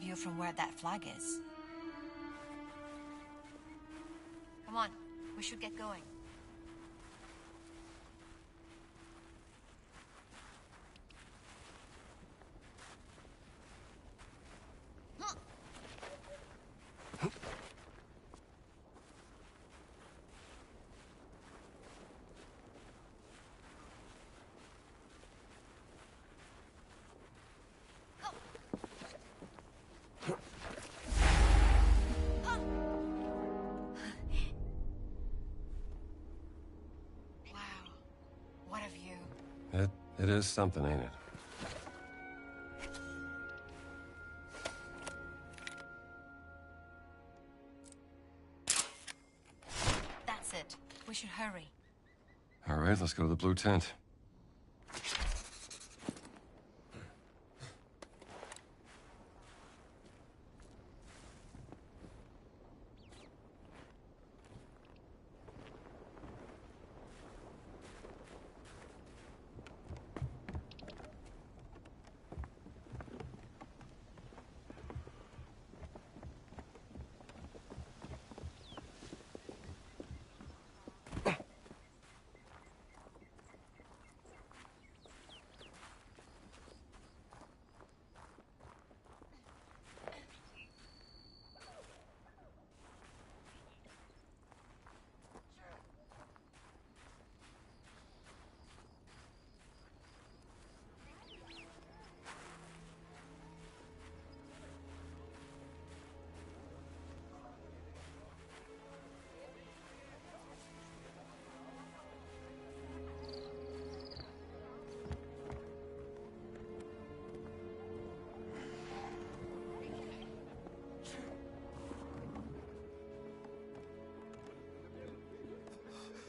view from where that flag is. Come on, we should get going. It is something, ain't it? That's it. We should hurry. All right, let's go to the blue tent.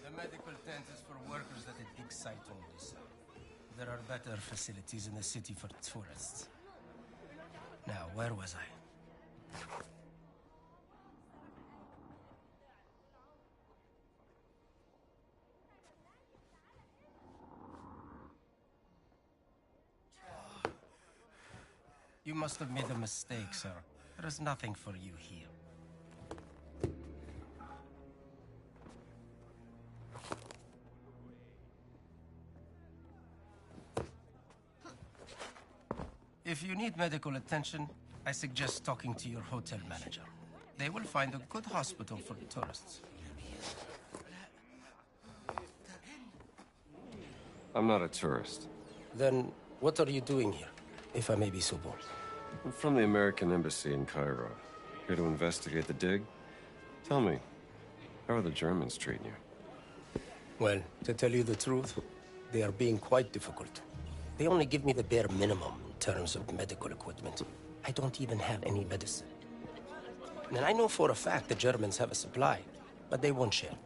The medical tent is for workers at a big site on this. There are better facilities in the city for tourists. Now, where was I? You must have made a mistake, sir. There is nothing for you here. If you need medical attention, I suggest talking to your hotel manager. They will find a good hospital for tourists. I'm not a tourist. Then, what are you doing here, if I may be so bold? I'm from the American Embassy in Cairo. Here to investigate the dig. Tell me, how are the Germans treating you? Well, to tell you the truth, they are being quite difficult. They only give me the bare minimum in terms of medical equipment. I don't even have any medicine. And I know for a fact the Germans have a supply, but they won't share.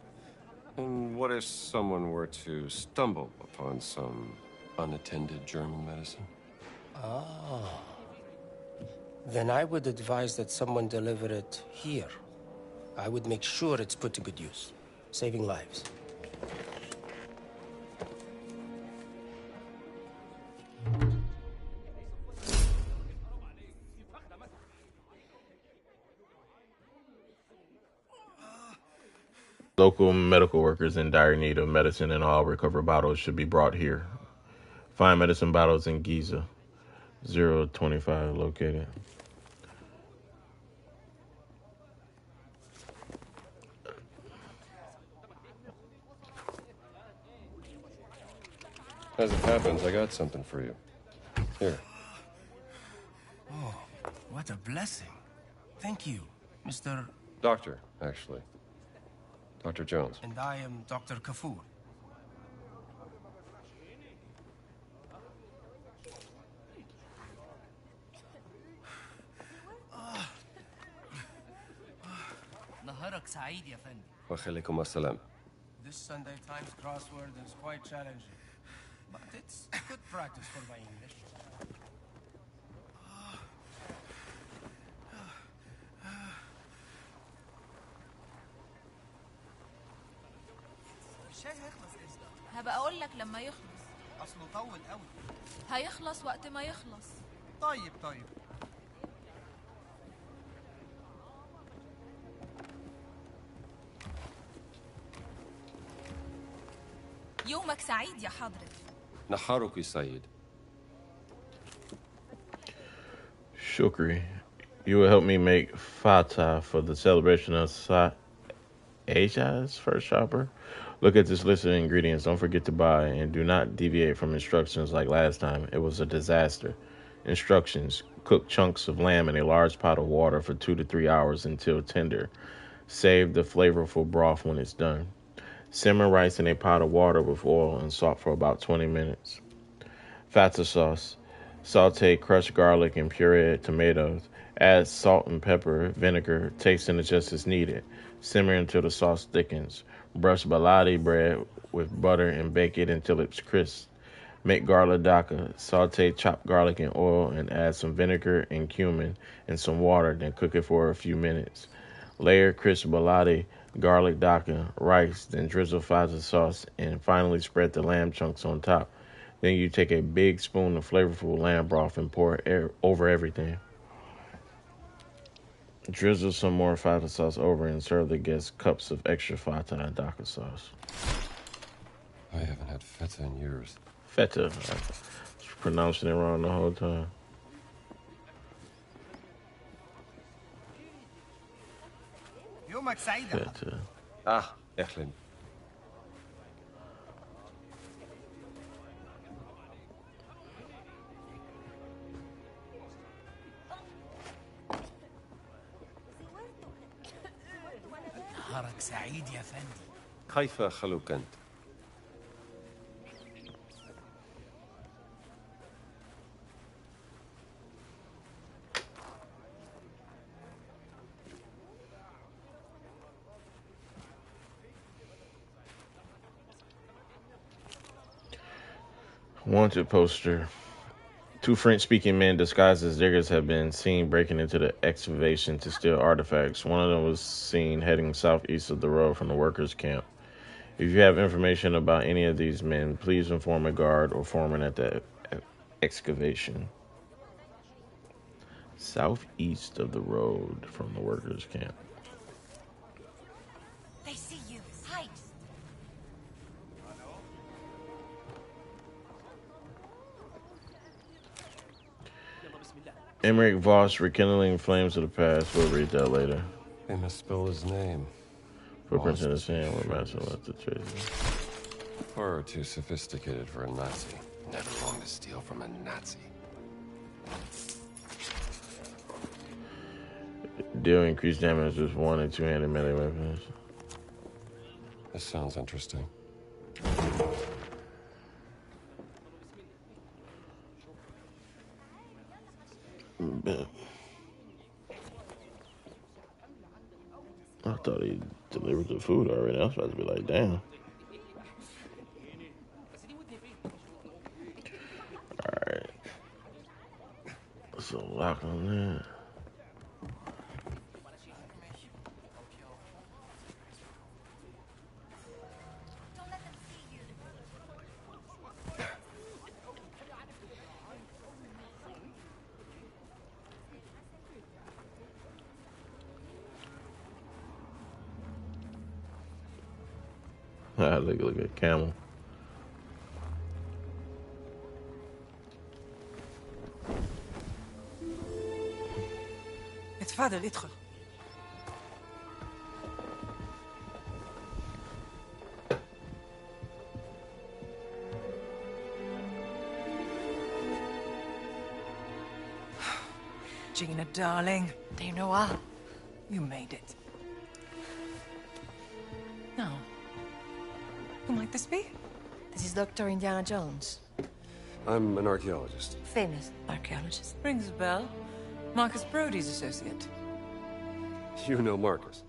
And what if someone were to stumble upon some unattended German medicine? Ah. Then I would advise that someone deliver it here. I would make sure it's put to good use, saving lives. Local medical workers in dire need of medicine and all recovered bottles should be brought here. Find medicine bottles in Giza. 025 located. As it happens, I got something for you. Here. Oh, what a blessing. Thank you, Mr. Doctor, actually. Dr. Jones. And I am Dr. Kafur. نهارك سعيد يا فندم. وخليكم السلام. This Sunday Times crossword is quite challenging, but it's good practice for my English. الشاي هيخلص امتى؟ هبقى اقول لك لما يخلص. اصله طول قوي. هيخلص وقت ما يخلص. طيب. يومك سعيد يا حضرة. نهارك سعيد. Shukri, you will help me make fatah for the celebration of Aisha's first shopper. Look at this list of ingredients. Don't forget to buy and do not deviate from instructions like last time. It was a disaster. Instructions: cook chunks of lamb in a large pot of water for 2 to 3 hours until tender. Save the flavorful broth when it's done. Simmer rice in a pot of water with oil and salt for about 20 minutes. Fata sauce. Saute crushed garlic and pureed tomatoes. Add salt and pepper, vinegar, tasting just as needed. Simmer until the sauce thickens. Brush baladi bread with butter and bake it until it's crisp. Make garlic daka. Saute chopped garlic in oil and add some vinegar and cumin and some water, then cook it for a few minutes. Layer crisp baladi, garlic daka, rice, then drizzle fata sauce, and finally spread the lamb chunks on top. Then you take a big spoon of flavorful lamb broth and pour it over everything. Drizzle some more fata sauce over and serve the guests cups of extra fata and daka sauce. I haven't had feta in years. Feta. I was pronouncing it wrong the whole time. يومك سعيد يا حضرة. Ah, Echlin. نهارك سعيد يا فندي. كيف خلوك أنت؟ Wanted poster. 2 French-speaking men disguised as diggers have been seen breaking into the excavation to steal artifacts. One of them was seen heading southeast of the road from the workers' camp. If you have information about any of these men, please inform a guard or foreman at the excavation. Southeast of the road from the workers' camp. They see you. Hide. Emmerich Voss, Rekindling Flames of the Past. We'll read that later. They misspell his name. Footprints in the sand where Master left the treasure. Far too sophisticated for a Nazi. Never wrong to steal from a Nazi. Deal increased damage with 1 and 2-handed melee weapons. This sounds interesting. But I thought he delivered the food already. I was about to be like, damn. Alright. So lock on that. Don't let them see you. Look at camel. اتفضل ادخل. Gina, darling, There you know you made it. Now, who might this be? This is Dr. Indiana Jones. I'm an archaeologist. Famous archaeologist. Rings a bell. Marcus Brody's associate. You know Marcus.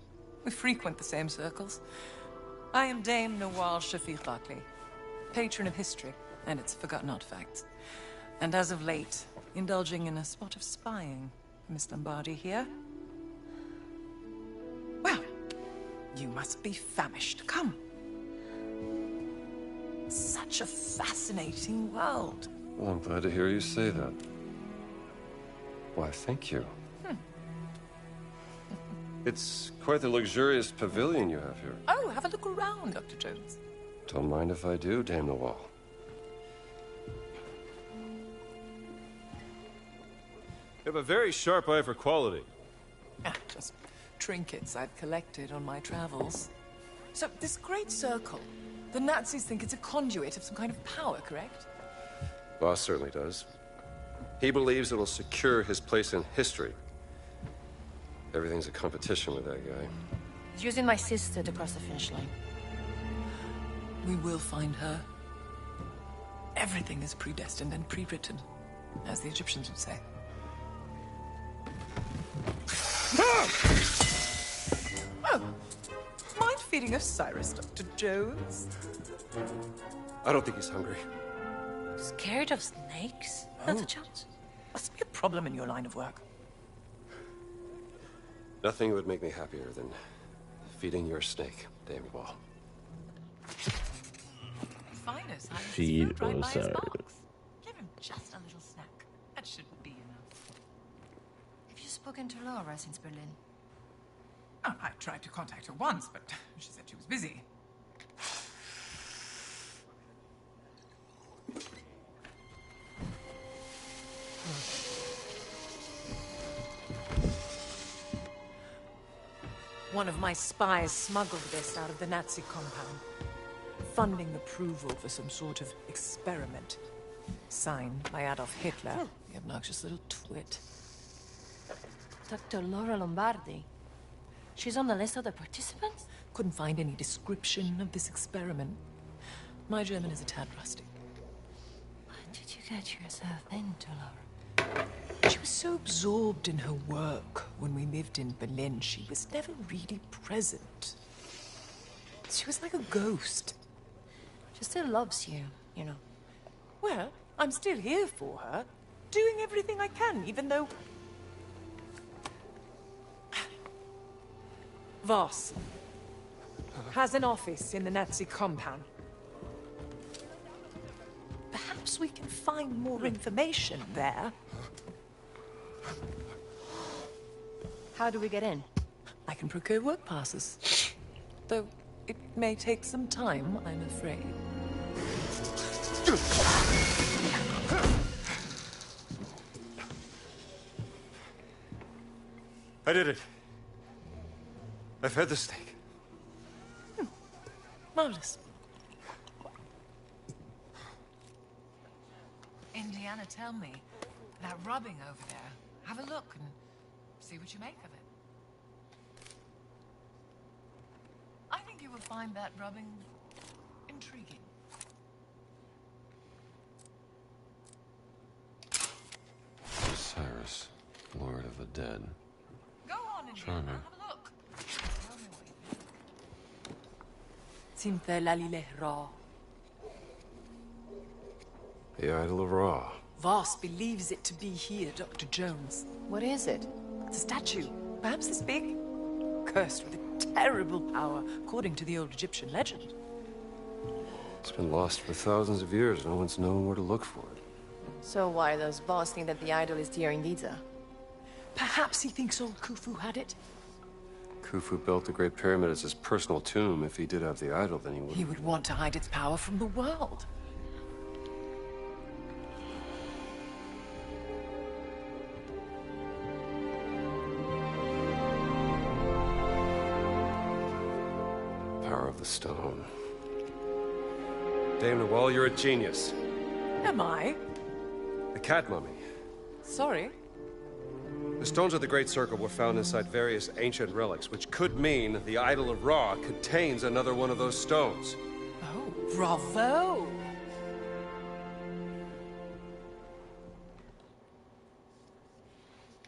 We frequent the same circles. I am Dame Nawal Shafiq Akli, patron of history and its forgotten artifacts. And as of late, indulging in a spot of spying. Miss Lombardi here. Well, you must be famished. Come. Such a fascinating world. Well, I'm glad to hear you say that. Why, thank you. It's quite the luxurious pavilion you have here. Oh, have a look around, Dr. Jones. Don't mind if I do, Dame Nawal. You have a very sharp eye for quality. Ah, just trinkets I've collected on my travels. So, this great circle, the Nazis think it's a conduit of some kind of power, correct? Boss certainly does. He believes it'll secure his place in history. Everything's a competition with that guy. He's using my sister to cross the finish line. We will find her. Everything is predestined and pre-written, as the Egyptians would say. Oh, mind feeding Osiris, Dr. Jones? I don't think he's hungry. Scared of snakes, Dr. Jones? Must be a problem in your line of work. Nothing would make me happier than feeding your snake, Dame Nawal. Finest, Feed right by his Osiris. box. Give him just a little snack. That shouldn't be enough. Have you spoken to Laura since Berlin? Oh, I tried to contact her once, but she said she was busy. One of my spies smuggled this out of the Nazi compound, funding approval for some sort of experiment. Signed by Adolf Hitler, the obnoxious little twit. Dr. Laura Lombardi. She's on the list of the participants? Couldn't find any description of this experiment. My German is a tad rusty. What did you get yourself into, Laura? She was so absorbed in her work when we lived in Berlin, she was never really present. She was like a ghost. She still loves you, you know. Well, I'm still here for her, doing everything I can, even though... Voss has an office in the Nazi compound. Perhaps we can find more information there. How do we get in? I can procure work passes. Though it may take some time, I'm afraid. I did it. I fed the snake. Marvelous. Indiana, tell me, that rubbing over there, have a look and see what you make of it. I think you will find that rubbing intriguing. Osiris, Lord of the Dead. Go on, Indiana, Charming. have a look. Tell me what you think. Simte lalile ra. The Idol of Ra. Voss believes it to be here, Dr. Jones. What is it? It's a statue, perhaps this big, cursed with a terrible power, according to the old Egyptian legend. It's been lost for thousands of years. No one's known where to look for it. So why does Boss think that the idol is here in Giza? Perhaps he thinks old Khufu had it. Khufu built the Great Pyramid as his personal tomb. If he did have the idol, then he would... He would want to hide its power from the world. Power of the stone. Dame Nawal, you're a genius. Am I? The cat mummy. Sorry. The stones of the Great Circle were found inside various ancient relics, which could mean the Idol of Ra contains another one of those stones. Oh, bravo!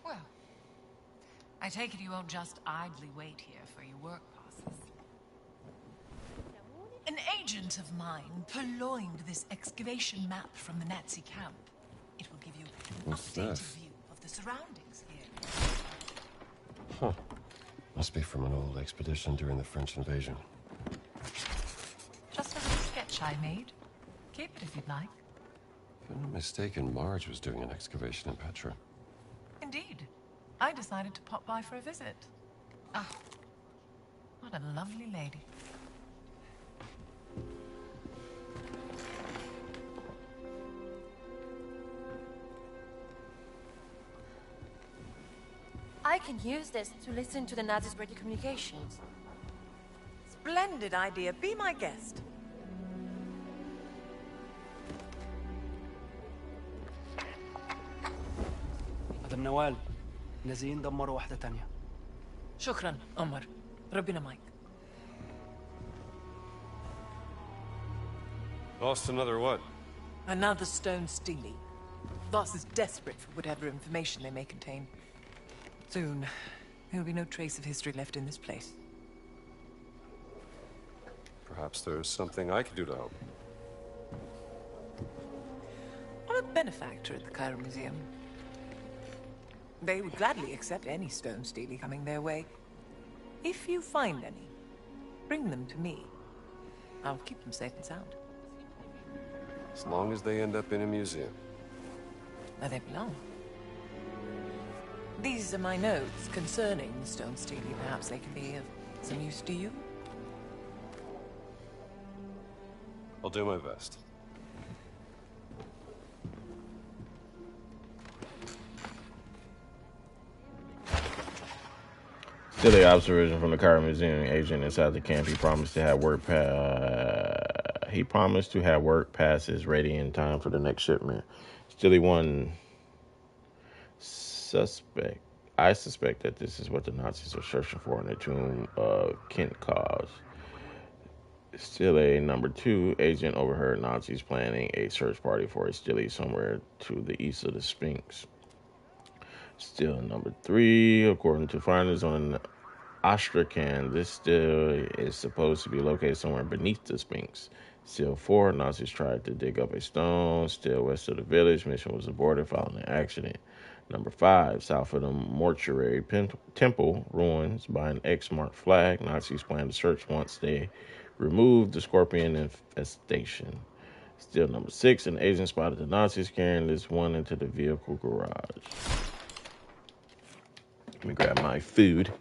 Well, I take it you won't just idly wait here for your work passes. An agent of mine purloined this excavation map from the Nazi camp. It will give you an What's updated that? view of the surroundings here. Huh. Must be from an old expedition during the French invasion. Just a little sketch I made. Keep it if you'd like. If I'm not mistaken, Marge was doing an excavation in Petra. Indeed. I decided to pop by for a visit. Ah, what a lovely lady. I can use this to listen to the Nazis' radio communications. Splendid idea. Be my guest. مدام نوال نازلين دمروا واحدة تانية. شكرا عمر. ربنا معك. Lost another what? Another stone stealing. Voss is desperate for whatever information they may contain. Soon, there will be no trace of history left in this place. Perhaps there's something I could do to help. I'm a benefactor at the Cairo Museum. They would gladly accept any stone stealing coming their way. If you find any, bring them to me. I'll keep them safe and sound. As long as they end up in a museum. Where they belong. These are my notes concerning the stone stealing. Perhaps they can be of some use to you. I'll do my best. Still the observation from the Cairo Museum agent inside the camp. He promised to have work pass his ready in time for the next shipment. Still one suspect. I suspect that this is what the Nazis are searching for in the tomb of Kent Cause. Still a number 2 agent overheard Nazis planning a search party for a Stilly somewhere to the east of the Sphinx. Still number 3, according to finders on Astrakhan, this still is supposed to be located somewhere beneath the Sphinx. Still 4, Nazis tried to dig up a stone, still west of the village. Mission was aborted following an accident. Number 5, south of the mortuary temple ruins by an X-marked flag. Nazis plan to search once they removed the scorpion infestation. Still number 6, an agent spotted the Nazis carrying this one into the vehicle garage. Let me grab my food.